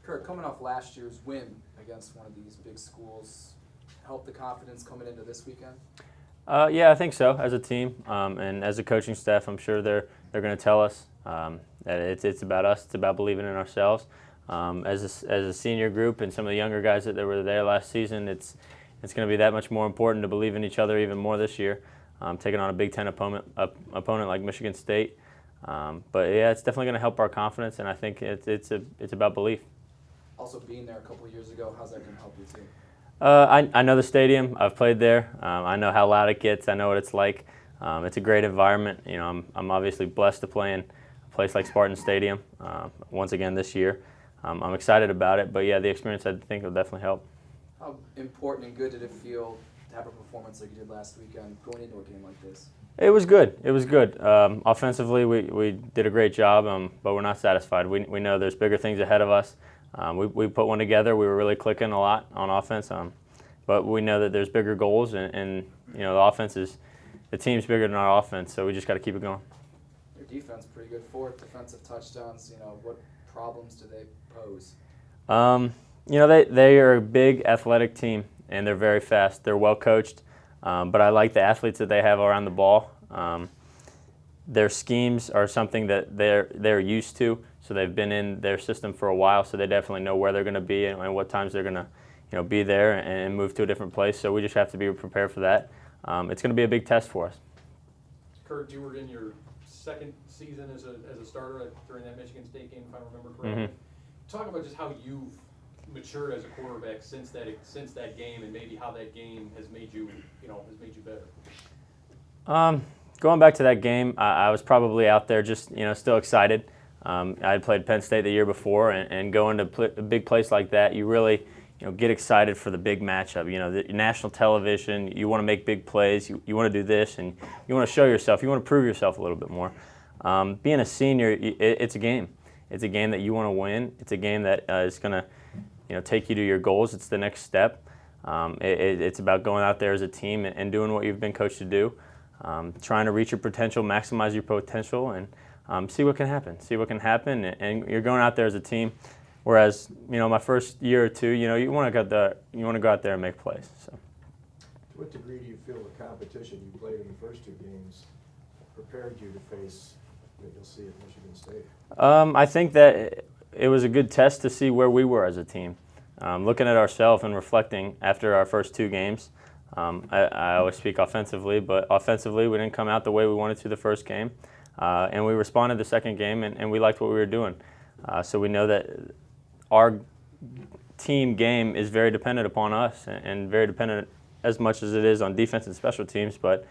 Kurt, coming off last year's win against one of these big schools, help the confidence coming into this weekend? Yeah, I think so. As a team and as a coaching staff, I'm sure they're going to tell us that it's about us. It's about believing in ourselves. As a senior group and some of the younger guys that were there last season, it's going to be that much more important to believe in each other even more this year. Taking on a Big Ten opponent like Michigan State. But yeah, it's definitely going to help our confidence, and I think it's about belief. Also, being there a couple of years ago, how's that going to help you too? I know the stadium. I've played there. I know how loud it gets. I know what it's like. It's a great environment. You know, I'm obviously blessed to play in a place like Spartan Stadium once again this year. I'm excited about it. But yeah, the experience I think will definitely help. How important and good did it feel to have a performance like you did last weekend going into a game like this? It was good. It was good. Offensively, we did a great job, but we're not satisfied. We know there's bigger things ahead of us. We put one together. We were really clicking a lot on offense, but we know that there's bigger goals, and you know the team's bigger than our offense, so we just got to keep it going. Your defense pretty good, 4 defensive touchdowns. You know, what problems do they pose? You know, they are a big athletic team, and they're very fast. They're well coached, but I like the athletes that they have around the ball. Their schemes are something that they're used to. So they've been in their system for a while, so they definitely know where they're going to be and what times they're going to, be there and move to a different place. So we just have to be prepared for that. It's going to be a big test for us. Kurt, you were in your second season as a starter during that Michigan State game, if I remember correctly. Mm-hmm. Talk about just how you've matured as a quarterback since that game, and maybe how that game has made you better. Going back to that game, I was probably out there just still excited. I had played Penn State the year before, and going to a big place like that, you really get excited for the big matchup. The national television, you want to make big plays, you want to do this, and you want to show yourself, you want to prove yourself a little bit more. Being a senior, it's a game. It's a game that you want to win. It's a game that is going to take you to your goals. It's the next step. It's about going out there as a team and doing what you've been coached to do, trying to reach your potential, maximize your potential, and see what can happen. See what can happen, and you're going out there as a team. Whereas, my first year or two, you want to go out there and make plays. So. To what degree do you feel the competition you played in the first 2 games prepared you to face what you'll see at Michigan State? I think that it was a good test to see where we were as a team. Looking at ourselves and reflecting after our first 2 games. I always speak offensively, but offensively we didn't come out the way we wanted to the first game. And we responded the second game, and we liked what we were doing. So we know that our team game is very dependent upon us and very dependent as much as it is on defense and special teams. But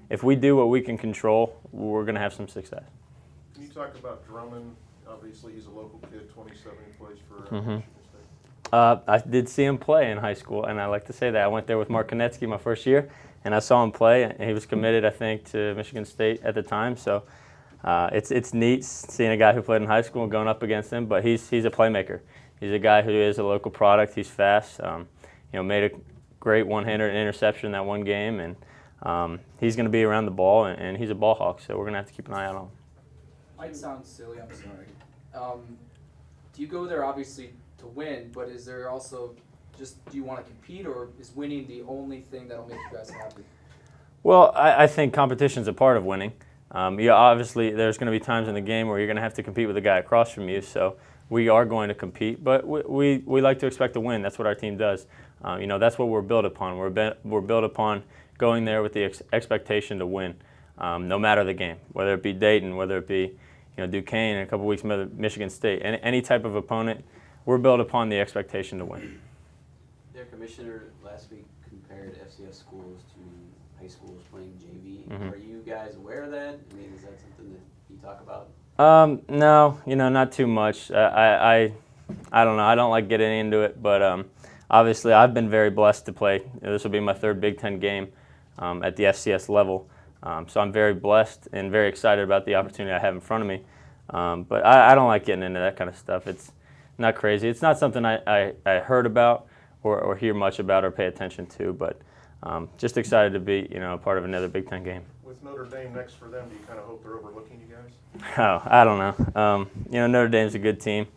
if we do what we can control, we're going to have some success. Can you talk about Drummond? Obviously, he's a local kid, 27, he plays for Michigan State. I did see him play in high school, and I like to say that. I went there with Mark Konetsky my first year, and I saw him play. And he was committed, I think, to Michigan State at the time. So it's neat seeing a guy who played in high school and going up against him, but he's a playmaker. He's a guy who is a local product. He's fast. Made a great one-hander interception in that one game, and he's going to be around the ball, and he's a ball hawk, so we're going to have to keep an eye out on him. Might sound silly, I'm sorry. Do you go there obviously to win, but is there also just, do you want to compete, or is winning the only thing that'll make you guys happy? Well, I think competition's a part of winning. Obviously there's going to be times in the game where you're going to have to compete with the guy across from you, so we are going to compete, but we like to expect to win. That's what our team does. That's what we're built upon. We're built upon going there with the expectation to win, no matter the game, whether it be Dayton, whether it be Duquesne, in a couple weeks, Michigan State, any type of opponent. We're built upon the expectation to win. Their commissioner last week compared FCS schools to high schools playing JV. Mm-hmm. Are you guys aware of that? I mean, is that something that you talk about? No, not too much. I don't know. I don't like getting into it, but obviously I've been very blessed to play. This will be my 3rd Big Ten game at the FCS level. So I'm very blessed and very excited about the opportunity I have in front of me. But I don't like getting into that kind of stuff. It's not crazy. It's not something I heard about or hear much about or pay attention to, but just excited to be a part of another Big Ten game. With Notre Dame next for them, do you kind of hope they're overlooking you guys? Oh, I don't know. Notre Dame's a good team.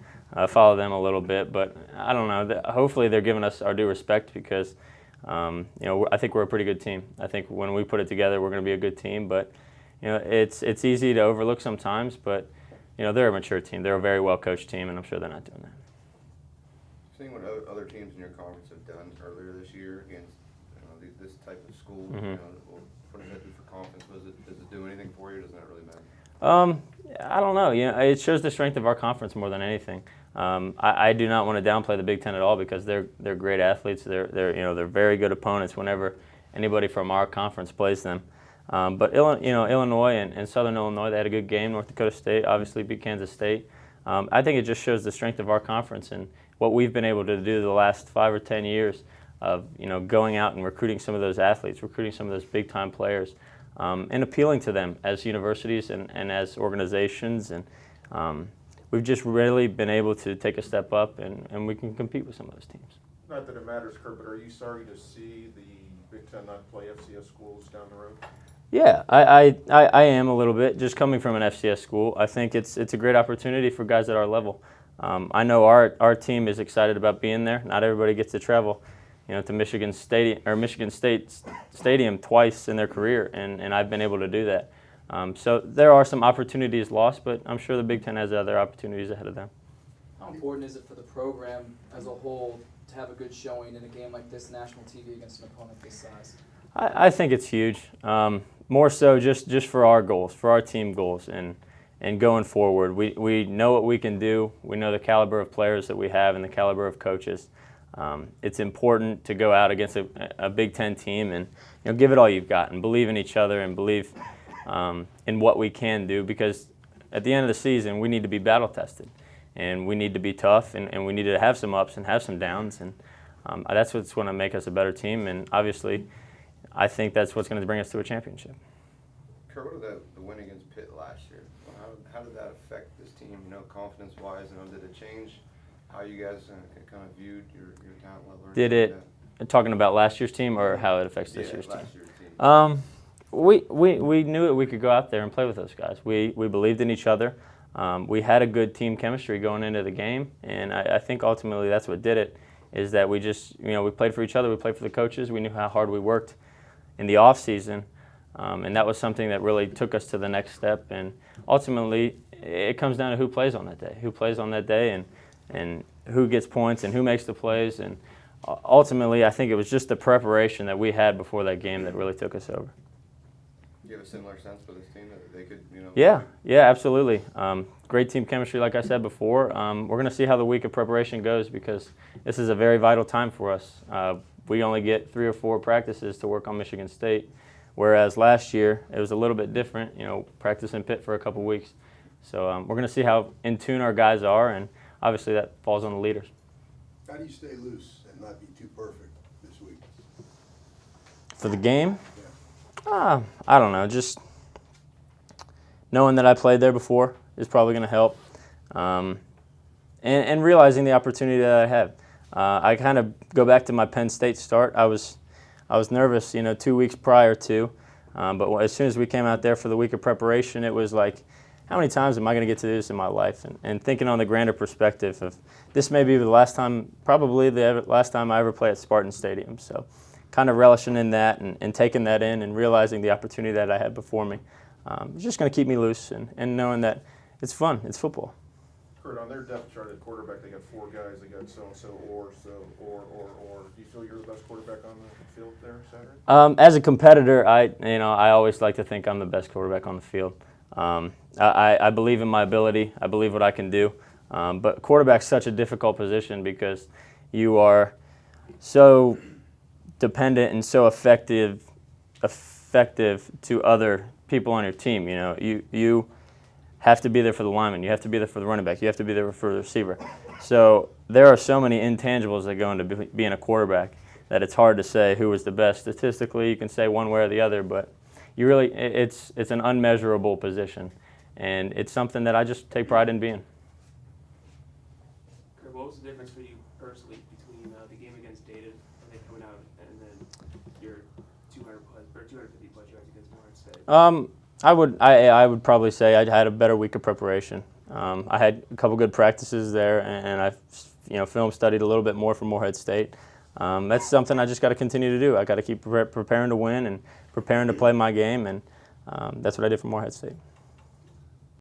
follow them a little bit. But I don't know. Hopefully they're giving us our due respect because, I think we're a pretty good team. I think when we put it together, we're going to be a good team. But, it's easy to overlook sometimes. But, they're a mature team. They're a very well-coached team, and I'm sure they're not doing that. Seeing what other teams in your conference have done earlier this year against this type of school, what does that do for confidence? Does it do anything for you? Or does that really matter? I don't know. It shows the strength of our conference more than anything. I do not want to downplay the Big Ten at all because they're great athletes. They're very good opponents whenever anybody from our conference plays them. But Illinois and Southern Illinois, they had a good game. North Dakota State obviously beat Kansas State. I think it just shows the strength of our conference and what we've been able to do the last 5 or 10 years of going out and recruiting some of those athletes, recruiting some of those big time players, and appealing to them as universities and as organizations. And we've just really been able to take a step up and we can compete with some of those teams. Not that it matters, Kurt, but are you sorry to see the Big Ten not play FCS schools down the road? Yeah, I am a little bit. Just coming from an FCS school, I think it's a great opportunity for guys at our level. I know our team is excited about being there. Not everybody gets to travel, to Michigan State Stadium twice in their career, and I've been able to do that. So there are some opportunities lost, but I'm sure the Big Ten has other opportunities ahead of them. How important is it for the program as a whole to have a good showing in a game like this, national TV against an opponent this size? I think it's huge. More so just for our goals, for our team goals, and going forward. We know what we can do. We know the caliber of players that we have and the caliber of coaches. It's important to go out against a Big Ten team and give it all you've got and believe in each other and believe in what we can do, because at the end of the season we need to be battle tested and we need to be tough and we need to have some ups and have some downs, and that's what's going to make us a better team, and obviously I think that's what's going to bring us to a championship. Kurt, what did the win against Pitt last year? How did that affect this team, confidence-wise? Did it change how you guys kind of viewed your talent level? Did it, talking about last year's team or how it affects this year's last team? year's team. We knew that we could go out there and play with those guys. We believed in each other. We had a good team chemistry going into the game, and I think ultimately that's what did it, is that we just, we played for each other, we played for the coaches, we knew how hard we worked in the off season, and that was something that really took us to the next step. And ultimately, it comes down to who plays on that day, and who gets points and who makes the plays. And ultimately, I think it was just the preparation that we had before that game that really took us over. Do you have a similar sense for this team that they could, Yeah, absolutely. Great team chemistry, like I said before. We're going to see how the week of preparation goes, because this is a very vital time for us. We only get 3 or 4 practices to work on Michigan State, whereas last year it was a little bit different, practice in Pitt for a couple weeks. So we're going to see how in tune our guys are, and obviously that falls on the leaders. How do you stay loose and not be too perfect this week? For the game? Yeah. I don't know. Just knowing that I played there before is probably going to help, and realizing the opportunity that I have. I kind of go back to my Penn State start. I was nervous, 2 weeks prior to, but as soon as we came out there for the week of preparation, it was like, how many times am I going to get to do this in my life? And thinking on the grander perspective of this may be the last time, probably the last time I ever play at Spartan Stadium. So kind of relishing in that and taking that in and realizing the opportunity that I had before me. It's just going to keep me loose and knowing that it's fun, it's football. Kurt, on their depth chart at quarterback, they got 4 guys. They got so-and-so or. Do you feel you're the best quarterback on the field there Saturday? As a competitor, I always like to think I'm the best quarterback on the field. I believe in my ability. I believe what I can do. But quarterback's such a difficult position because you are so dependent and so effective to other people on your team. You have to be there for the lineman. You have to be there for the running back. You have to be there for the receiver. So there are so many intangibles that go into being a quarterback that it's hard to say who was the best. Statistically, you can say one way or the other, but it's an unmeasurable position, and it's something that I just take pride in being. What was the difference for you personally between the game against Dayton, and then coming out, and then your 250 plus yards against Morehead State? I would probably say I had a better week of preparation. I had a couple good practices there, and I film studied a little bit more for Morehead State. That's something I just got to continue to do. I got to keep preparing to win and preparing to play my game, and that's what I did for Morehead State.